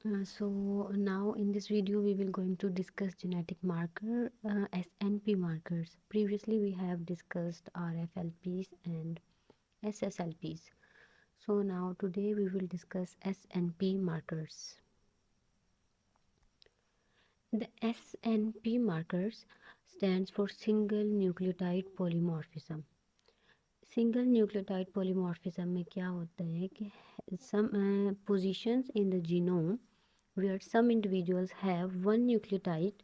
So now in this video we will going to discuss genetic marker, SNP markers. Previously we have discussed RFLPs and SSLPs. So now today we will discuss SNP markers. The SNP markers stands for single nucleotide polymorphism. Single nucleotide polymorphism में क्या होता है कि some positions in the genome where some individuals have one nucleotide,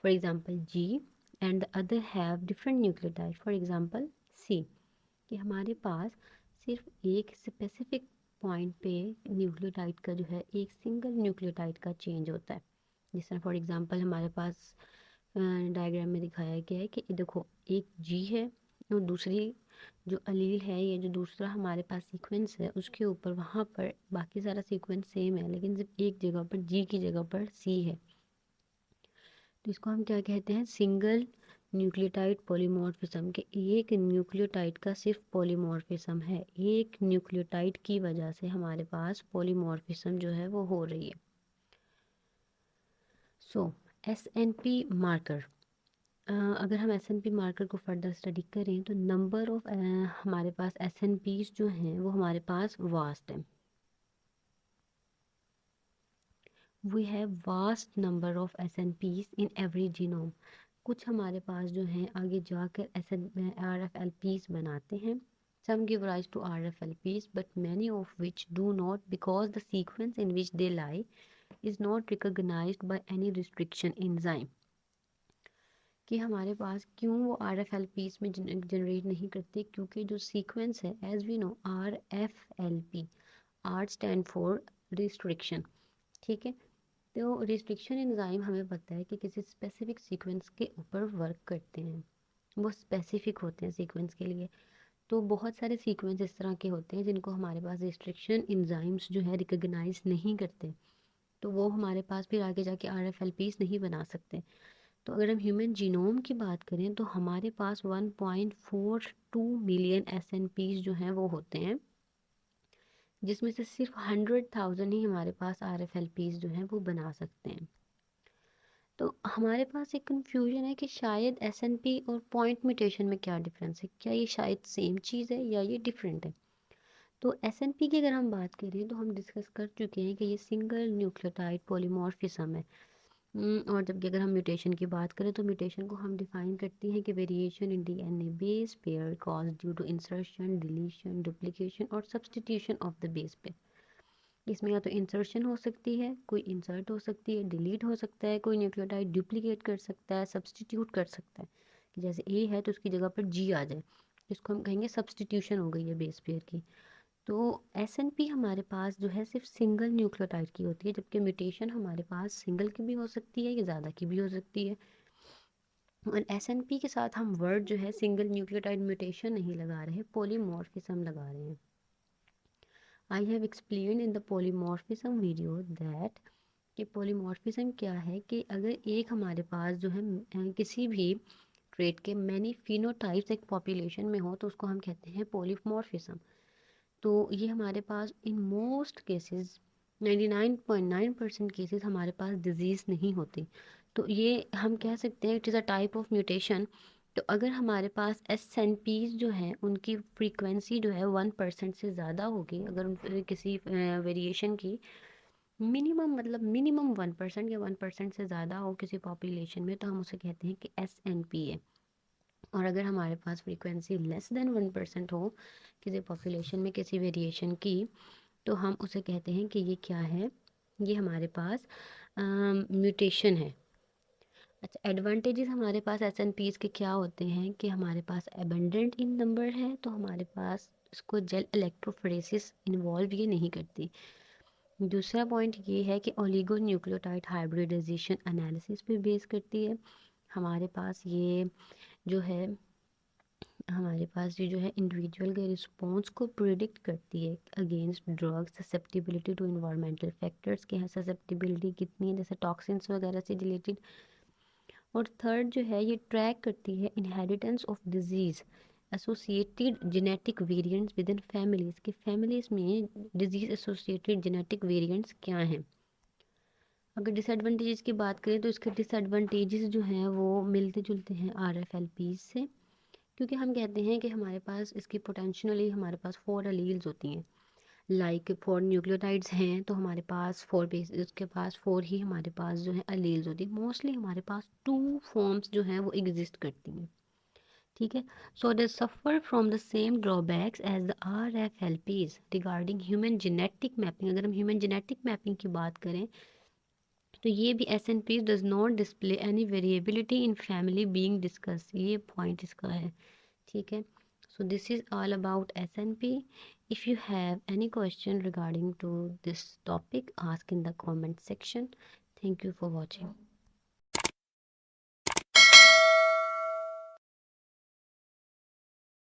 for example G, and the other have different nucleotide, for example C. कि हमारे पास सिर्फ एक specific point पे न्यूक्लियोटाइड का जो है एक सिंगल न्यूक्लियोटाइड का चेंज होता है. जिस तरह फॉर एग्जांपल हमारे पास डायग्राम में दिखाया गया है कि देखो एक जी है और दूसरी जो अलील है या जो दूसरा हमारे पास सीक्वेंस है उसके ऊपर वहाँ पर बाकी सारा सीक्वेंस सेम है, लेकिन सिर्फ एक जगह पर जी की जगह पर सी है. तो इसको हम क्या कहते हैं, सिंगल न्यूक्लियोटाइड पॉलीमॉर्फिज्म. के एक न्यूक्लियोटाइड का सिर्फ पॉलीमॉर्फिज्म है, एक न्यूक्लियोटाइड की वजह से हमारे पास पॉलीमॉर्फिज्म जो है वो हो रही है. सो SNP मार्कर, अगर हम SNP मार्कर को फर्दर स्टडी करें तो नंबर ऑफ हमारे पास SNPs जो हैं वो हमारे पास वास्ट है. We have vast number of SNPs in every genome. कुछ हमारे पास जो हैं आगे जाकर RFLPs बनाते हैं. Some give rise to RFLPs, but many of which do not because the sequence in which they lie is not recognized by any restriction enzyme. कि हमारे पास क्यों वो RFLPs में जनरेट नहीं करते, क्योंकि जो सीक्वेंस है as we know RFLP, R stand for restriction. ठीक है, तो रिस्ट्रिक्शन एंजाइम हमें पता है कि किसी स्पेसिफिक सीक्वेंस के ऊपर वर्क करते हैं, वो स्पेसिफिक होते हैं सीक्वेंस के लिए. तो बहुत सारे सीक्वेंस इस तरह के होते हैं जिनको हमारे पास रिस्ट्रिक्शन एंजाइम्स जो है रिकॉग्नाइज नहीं करते, तो वो हमारे पास फिर आगे जाके RFLPs नहीं बना सकते. तो अगर हम ह्यूमन जीनोम की बात करें तो हमारे पास 1.42 मिलियन SNPs जो हैं वो होते हैं, जिसमें से सिर्फ 100,000 ही हमारे पास RFLPs जो हैं वो बना सकते हैं. तो हमारे पास एक कन्फ्यूजन है कि शायद SNP और पॉइंट म्यूटेशन में क्या डिफरेंस है, क्या ये शायद सेम चीज़ है या ये डिफरेंट है. तो SNP की अगर हम बात करें तो हम डिस्कस कर चुके हैं कि ये सिंगल न्यूक्लियोटाइड पॉलीमॉर्फिज्म है. और जबकि अगर हम म्यूटेशन की बात करें तो म्यूटेशन को हम डिफाइन करते हैं कि variation in DNA base pair cause due to insertion, deletion, duplication और substitution of the base pair. इसमें या तो इंसर्शन हो सकती है, कोई इंसर्ट हो सकती है, डिलीट हो सकता है, कोई न्यूक्लियोटाइड डुप्लीकेट कर सकता है, सब्सटीट्यूट कर सकता है. कि जैसे ए है तो उसकी जगह पर जी आ जाए, इसको हम कहेंगे सब्सटीट्यूशन हो गई है बेस पेयर की. तो SNP हमारे पास जो है सिर्फ सिंगल न्यूक्लियोटाइड की होती है, जबकि म्यूटेशन हमारे पास सिंगल की भी हो सकती है या ज़्यादा की भी हो सकती है. और SNP के साथ हम वर्ड जो है सिंगल न्यूक्लियोटाइड म्यूटेशन नहीं लगा रहे, पॉलीमॉर्फिज्म लगा रहे हैं. I have explain in the polymorphism video that कि पॉलीमॉर्फिज्म क्या है, कि अगर एक हमारे पास जो है किसी भी ट्रेट के मैनी फिनोटाइप्स एक पॉपुलेशन में हो तो उसको हम कहते हैं पॉलीमॉर्फिज्म. तो ये हमारे पास इन मोस्ट केसेस 99.9% केसेस हमारे पास डिजीज़ नहीं होती. तो ये हम कह सकते हैं it is a type of mutation. तो अगर हमारे पास SNPs जो हैं उनकी फ्रीक्वेंसी जो है 1% से ज़्यादा होगी, अगर उन किसी वेरिएशन की मिनिमम मतलब मिनिमम 1% या 1% से ज़्यादा हो किसी पॉपुलेशन में, तो हम उसे कहते हैं कि SNP है. और अगर हमारे पास फ्रीक्वेंसी लेस देन 1% हो किसी पॉपुलेशन में किसी वेरिएशन की, तो हम उसे कहते हैं कि ये क्या है, ये हमारे पास म्यूटेशन है. अच्छा, एडवांटेजेस हमारे पास SNPs के क्या होते हैं कि हमारे पास एबंडेंट इन नंबर है, तो हमारे पास इसको जेल इलेक्ट्रोफोरेसिस इन्वॉल्व ये नहीं करती. दूसरा पॉइंट ये है कि ओलिगो न्यूक्लियोटाइड हाइब्रिडाइजेशन एनालिसिस पे बेस करती है. हमारे पास ये जो है हमारे पास ये जो है इंडिविजुअल के रिस्पॉन्स को प्रिडिक्ट करती है against drugs, susceptibility to environmental factors के हैं ससेप्टिबिलिटी कितनी है, जैसे टॉक्सिन्स वगैरह से रिलेटेड. और थर्ड जो है ये ट्रैक करती है inheritance of disease associated genetic variants with in families, के फैमिलीज़ में डिजीज़ एसोसिएटेड जेनेटिक वेरिएंट्स क्या हैं. अगर डिसएडवांटेजेस की बात करें तो इसके डिसएडवांटेजेस जो हैं वो मिलते जुलते हैं RFLP से, क्योंकि हम कहते हैं कि हमारे पास इसकी पोटेंशियली हमारे पास 4 अलील्स होती हैं। लाइक 4 न्यूक्लियोटाइड्स हैं तो हमारे पास 4 बेस, उसके पास 4 ही हमारे पास जो है अलील्स होती है। मोस्टली हमारे पास 2 फॉर्म्स जो हैं वो एग्जिस्ट करती हैं। ठीक है। So they suffer from the same drawbacks as the RFLPs regarding human genetic mapping. अगर हम ह्यूमन जेनेटिक मैपिंग की बात करें तो ये भी SNP does not display any variability in family being discuss, ये पॉइंट इसका है। ठीक है। So this is all about SNP. If you have any question regarding to this topic, ask in the comment section. Thank you for watching.